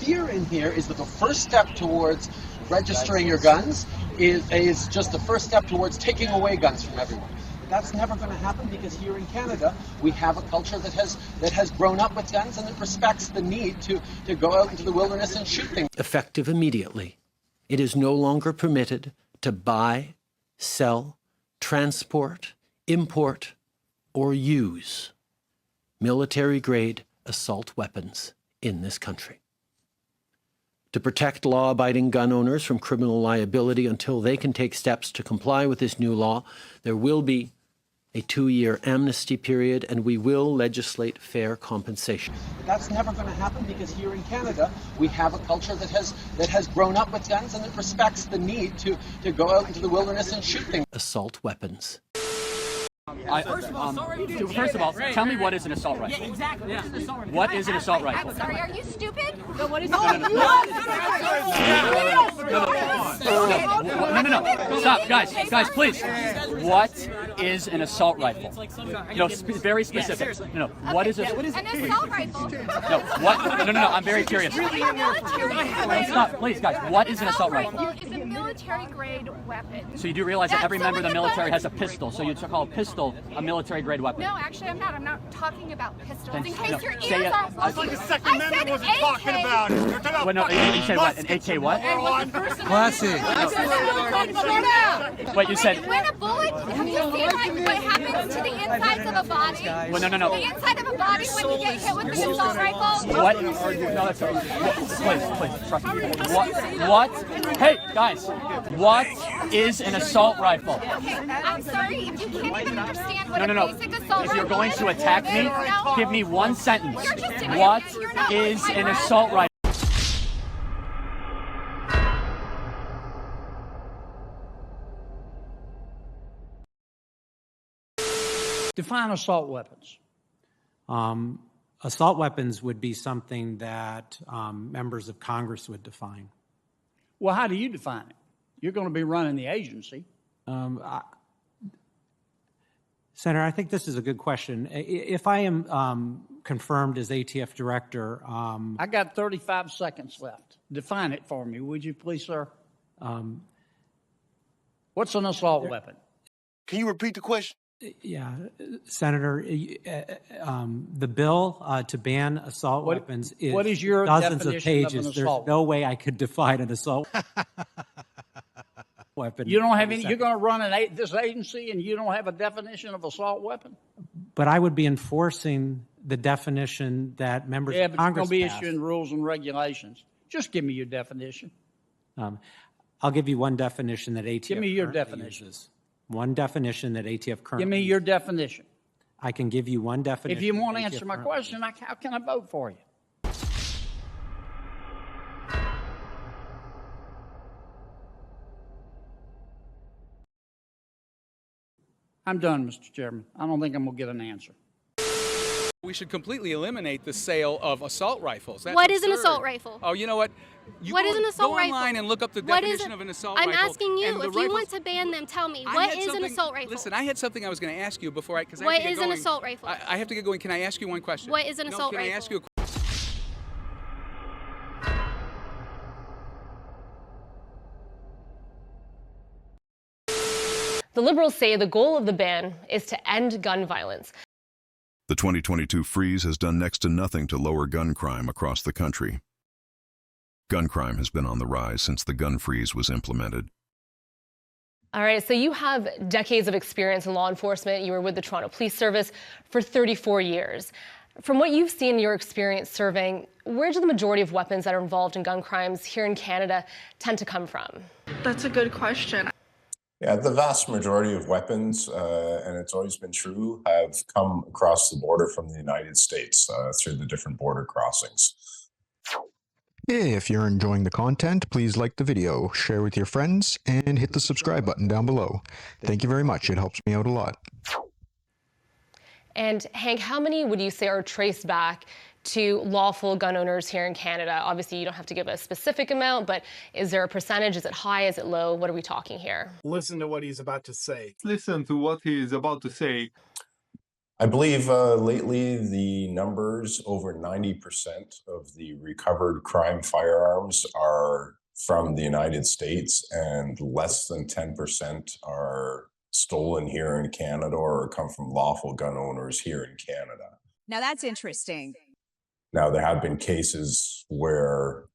fear in here is that the first step towards registering your guns is just the first step towards taking away guns from everyone. That's never going to happen because here in Canada we have a culture that has grown up with guns and that respects the need to go out into the wilderness and shoot things. Effective immediately, it is no longer permitted to buy, sell, transport, import, or use military-grade assault weapons in this country. To protect law-abiding gun owners from criminal liability until they can take steps to comply with this new law, there will be a 2-year amnesty period, and we will legislate fair compensation. That's never going to happen because here in Canada we have a culture that has grown up with guns and that respects the need to go out into the wilderness and shoot things. Assault weapons. First of all, tell me what is an assault rifle. Yeah, exactly. Yeah. What is an assault rifle? I'm sorry, are you stupid? No, what is No. Stop, guys, please. What is an assault rifle? No, very specific. No, what is it? An assault rifle. No, what? No, I'm very curious. Stop, please, guys. What is an assault rifle? It's a military-grade weapon. So you do realize that every member of the military has a pistol, so you call a pistol a military-grade weapon? No, actually, I'm not. I'm not talking about pistols. Then, In case no, your say ears it. aren't Like working. The Second Amendment wasn't talking about it. You're talking about Well, no, you said what? An AK what? Classy. Wait, you said... When a bullet, have you seen like what happens to the insides of a body? Well, no. The inside of a body when you get hit with an assault rifle? What? No, that's please, trust me. What? Hey, guys, what is an assault rifle? Okay, I'm sorry if you can't even understand what No. a basic assault If you're rifle going is. to attack me, No. give me one sentence. You're just an What idiot. You're not is like my an friend. assault rifle? Define assault weapons. Assault weapons would be something that members of Congress would define. Well, how do you define it? You're going to be running the agency. Senator, I think this is a good question. If I am confirmed as ATF director, I got 35 seconds left. Define it for me, would you please, sir? What's an assault weapon? Can you repeat the question? yeah, Senator, the bill to ban assault weapons is what is your dozens of definition of pages. an There's assault no way I could define an assault weapon. You don't have any. You're going to run this agency, and you don't have a definition of assault weapon. But I would be enforcing the definition that members of Congress You're going to be passed. issuing rules and regulations. Just give me your definition. I'll give you one definition that ATF Give me your currently definition. uses. One definition that ATF currently Give me your definition. I can give you one definition. If you won't that ATF answer my currently question, how can I vote for you? I'm done, Mr. Chairman. I don't think I'm going to get an answer. We should completely eliminate the sale of assault rifles. That's What is an absurd. assault rifle? Oh, you know what? What is an assault go rifle? online and look up the What definition of an assault I'm rifle. asking you, and the if you rifles- want to ban them, tell me, I what had is an something- assault rifle? Listen, I had something I was going to ask you before I, because I What have to get is an going. assault rifle? I have to get going. Can I ask you one question? What is an assault Can I rifle? ask you a question? The Liberals say the goal of the ban is to end gun violence. The 2022 freeze has done next to nothing to lower gun crime across the country. Gun crime has been on the rise since the gun freeze was implemented. All right, so you have decades of experience in law enforcement. You were with the Toronto Police Service for 34 years. From what you've seen in your experience serving, where do the majority of weapons that are involved in gun crimes here in Canada tend to come from? That's a good question. Yeah, the vast majority of weapons, and it's always been true, have come across the border from the United States through the different border crossings. If you're enjoying the content, please like the video, share with your friends, and hit the subscribe button down below. Thank you very much. It helps me out a lot. And Hank, how many would you say are traced back to lawful gun owners here in Canada? Obviously, you don't have to give a specific amount, but is there a percentage? Is it high? Is it low? What are we talking here? Listen to what he's about to say. Listen to what he is about to say. I believe lately the numbers, over 90% of the recovered crime firearms are from the United States, and less than 10% are stolen here in Canada or come from lawful gun owners here in Canada. Now that's interesting. Now, there have been cases where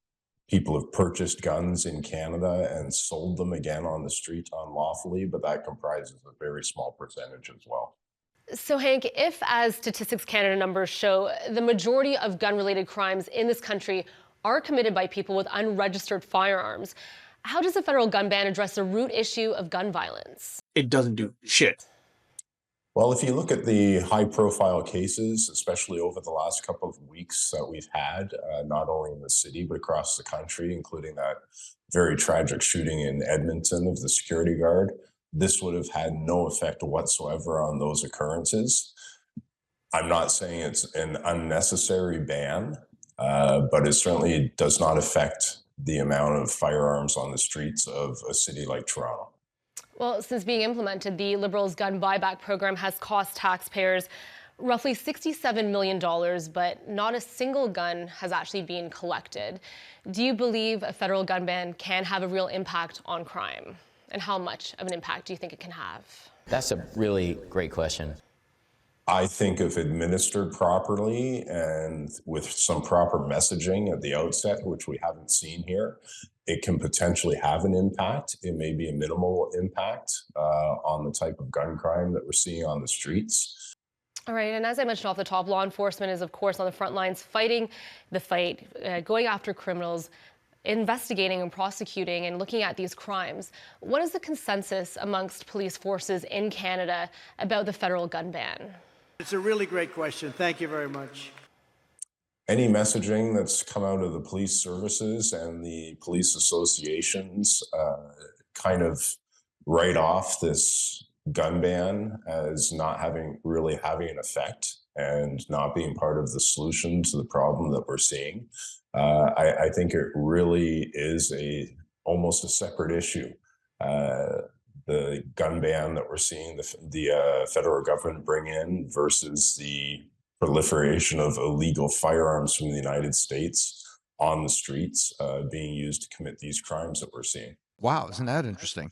people have purchased guns in Canada and sold them again on the street unlawfully, but that comprises a very small percentage as well. So, Hank, if, as Statistics Canada numbers show, the majority of gun-related crimes in this country are committed by people with unregistered firearms, how does the federal gun ban address the root issue of gun violence? It doesn't do shit. Well, if you look at the high-profile cases, especially over the last couple of weeks that we've had, not only in the city, but across the country, including that very tragic shooting in Edmonton of the security guard, this would have had no effect whatsoever on those occurrences. I'm not saying it's an unnecessary ban, but it certainly does not affect the amount of firearms on the streets of a city like Toronto. Well, since being implemented, the Liberals' gun buyback program has cost taxpayers roughly $67 million, but not a single gun has actually been collected. Do you believe a federal gun ban can have a real impact on crime? And how much of an impact do you think it can have? That's a really great question. I think if administered properly and with some proper messaging at the outset, which we haven't seen here, it can potentially have an impact. It may be a minimal impact on the type of gun crime that we're seeing on the streets. All right, and as I mentioned off the top, law enforcement is, of course, on the front lines fighting the fight, going after criminals, investigating and prosecuting and looking at these crimes. What is the consensus amongst police forces in Canada about the federal gun ban? It's a really great question. Thank you very much. Any messaging that's come out of the police services and the police associations kind of write off this gun ban as not really having an effect and not being part of the solution to the problem that we're seeing. I think it really is almost a separate issue. The gun ban that we're seeing the federal government bring in versus the proliferation of illegal firearms from the United States on the streets being used to commit these crimes that we're seeing. Wow, isn't that interesting?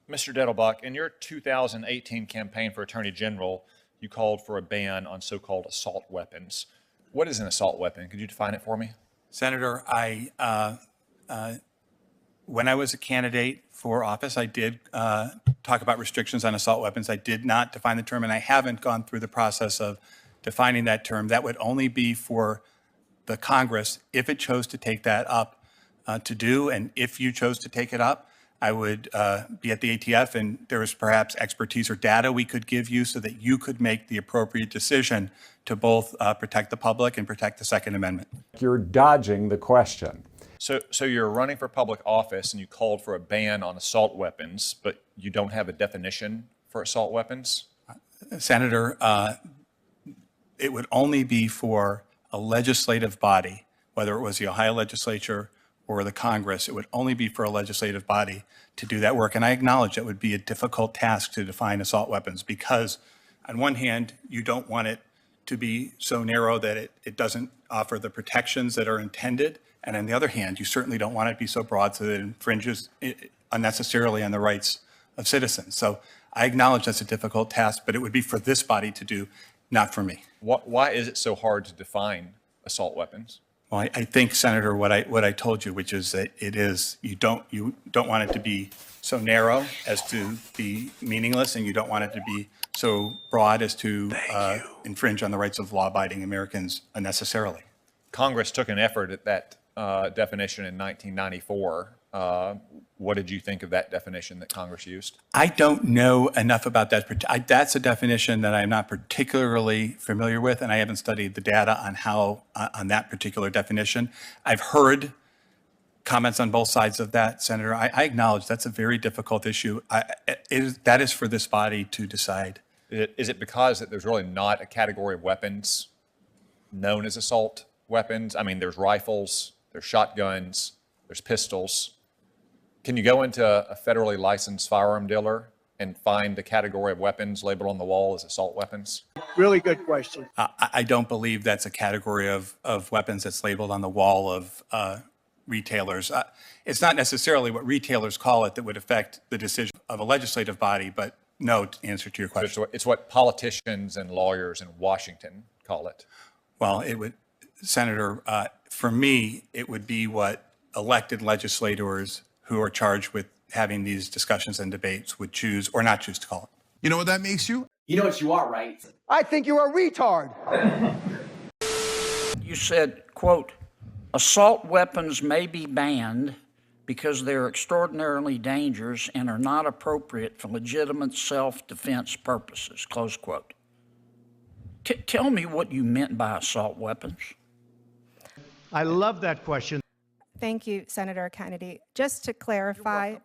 Mr. Dettelbach, in your 2018 campaign for Attorney General, you called for a ban on so-called assault weapons. What is an assault weapon? Could you define it for me? Senator, when I was a candidate for office, I did talk about restrictions on assault weapons. I did not define the term, and I haven't gone through the process of defining that term. That would only be for the Congress if it chose to take that up to do. And if you chose to take it up, I would be at the ATF, and there is perhaps expertise or data we could give you so that you could make the appropriate decision to both protect the public and protect the Second Amendment. You're dodging the question. So you're running for public office and you called for a ban on assault weapons, but you don't have a definition for assault weapons? Senator, it would only be for a legislative body, whether it was the Ohio legislature or the Congress. It would only be for a legislative body to do that work. And I acknowledge it would be a difficult task to define assault weapons because on one hand, you don't want it to be so narrow that it doesn't offer the protections that are intended. And on the other hand, you certainly don't want it to be so broad so that it infringes unnecessarily on the rights of citizens. So I acknowledge that's a difficult task, but it would be for this body to do, not for me. Why is it so hard to define assault weapons? Well, I think, Senator, what I told you, which is that you don't want it to be so narrow as to be meaningless, and you don't want it to be so broad as to infringe on the rights of law-abiding Americans unnecessarily. Congress took an effort at that definition in 1994. What did you think of that definition that Congress used? I don't know enough about that. That's a definition that I'm not particularly familiar with, and I haven't studied the data on that particular definition. I've heard comments on both sides of that, Senator. I acknowledge that's a very difficult issue. That is for this body to decide. Is it because that there's really not a category of weapons known as assault weapons? I mean, there's rifles, there's shotguns, there's pistols. Can you go into a federally licensed firearm dealer and find the category of weapons labeled on the wall as assault weapons? Really good question. I don't believe that's a category of weapons that's labeled on the wall of retailers. It's not necessarily what retailers call it that would affect the decision of a legislative body, but no, to answer to your question. So it's what politicians and lawyers in Washington call it. Well, it would, Senator, for me, it would be what elected legislators who are charged with having these discussions and debates would choose or not choose to call it. You know what that makes you? You know what you are, right? I think you're a retard. You said, quote, assault weapons may be banned because they're extraordinarily dangerous and are not appropriate for legitimate self-defense purposes, close quote. Tell me what you meant by assault weapons. I love that question. Thank you, Senator Kennedy. Just to clarify,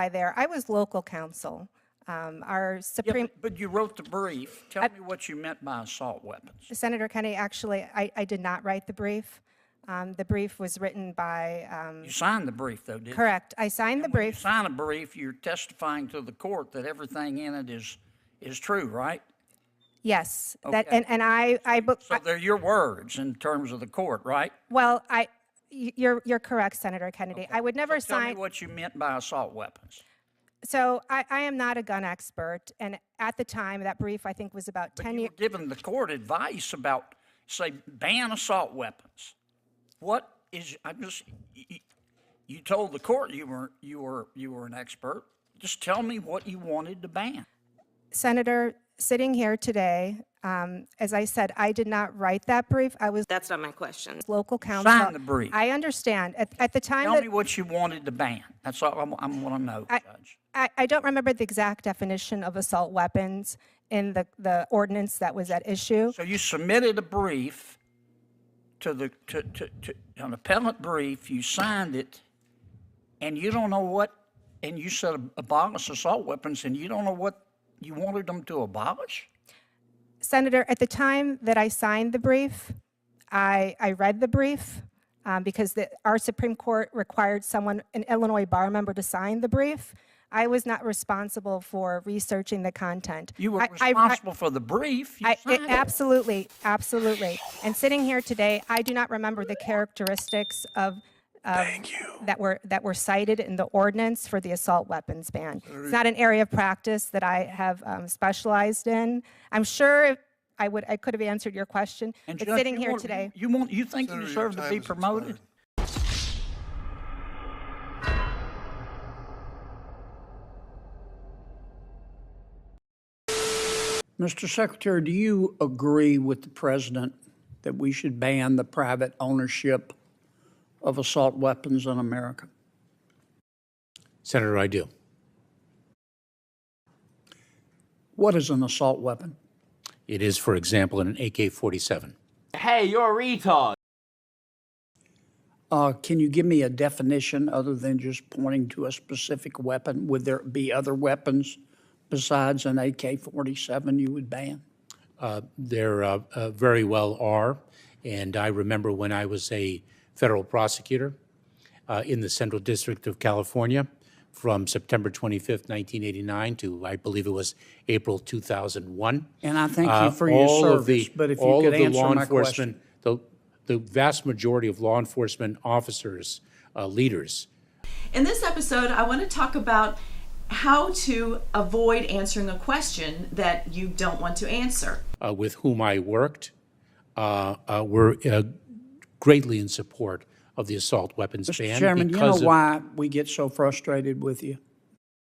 there, I was local counsel. Our Supreme... But you wrote the brief. Tell me what you meant by assault weapons. Senator Kennedy, actually, I did not write the brief. The brief was written by... You signed the brief, though, didn't you? Correct. I signed the brief. When you sign a brief, you're testifying to the court that everything in it is true, right? Yes. Okay. So they're your words in terms of the court, right? Well, you're correct, Senator Kennedy. Okay. I would never Tell me sign... what you meant by assault weapons. So I am not a gun expert, and at the time, that brief, I think, was about 10 years... But you were giving the court advice about, say, ban assault weapons. What is... You told the court you were an expert. Just tell me what you wanted to ban. Senator, sitting here today, as I said, I did not write that brief. That's not my question. Local counsel. Sign the brief. I understand. At the time Tell me what you wanted to ban. That's all I want to know, Judge. I don't remember the exact definition of assault weapons in the ordinance that was at issue. So you submitted a brief to an appellate brief, you signed it, and you don't know what, and you said abolish assault weapons, and you don't know what you wanted them to abolish? Senator, at the time that I signed the brief, I read the brief because our Supreme Court required an Illinois bar member to sign the brief. I was not responsible for researching the content. You were responsible for the brief. Absolutely, absolutely. And sitting here today, I do not remember the characteristics that were cited in the ordinance for the assault weapons ban. It's not an area of practice that I have specialized in. I'm sure I could have answered your question, but Judge, sitting here today, you think you deserve to be promoted? Mr. Secretary, do you agree with the President that we should ban the private ownership of assault weapons in America? Senator, I do. What is an assault weapon? It is, for example, an AK-47. Hey, you're a retard. Can you give me a definition other than just pointing to a specific weapon? Would there be other weapons besides an AK-47 you would ban? There very well are. And I remember when I was a federal prosecutor in the Central District of California from September 25th, 1989 to, I believe it was April 2001. And I thank you for your service, but if you could answer my question. The vast majority of law enforcement officers, leaders. In this episode, I want to talk about how to avoid answering a question that you don't want to answer. With whom I worked were greatly in support of the assault weapons ban. Mr. Chairman, you know why we get so frustrated with you?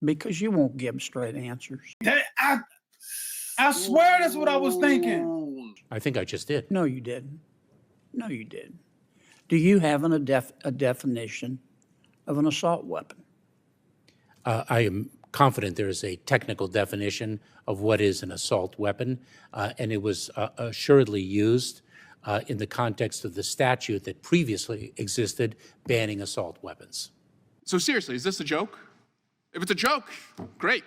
Because you won't give straight answers. I swear that's what I was thinking. I think I just did. No, you didn't. No, you didn't. Do you have a definition of an assault weapon? I am confident there is a technical definition of what is an assault weapon, and it was assuredly used in the context of the statute that previously existed banning assault weapons. So seriously, is this a joke? If it's a joke, great.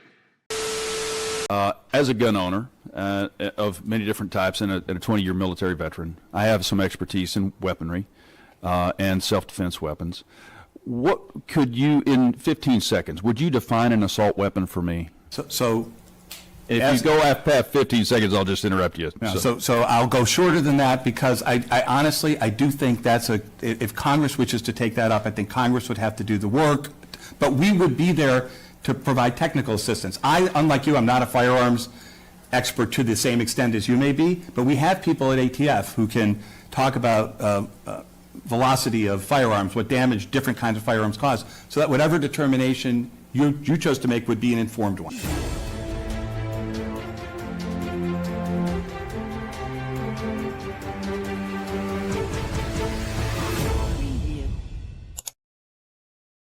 As a gun owner of many different types and a 20-year military veteran, I have some expertise in weaponry and self-defense weapons. what could you, in 15 seconds, would you define an assault weapon for me? So if you go past 15 seconds, I'll just interrupt you. no, so I'll go shorter than that because I honestly, I do think that's if Congress wishes to take that up, I think Congress would have to do the work, but we would be there to provide technical assistance. Unlike you, I'm not a firearms expert to the same extent as you may be, but we have people at ATF who can talk about velocity of firearms, what damage different kinds of firearms cause, so that whatever determination you chose to make would be an informed one.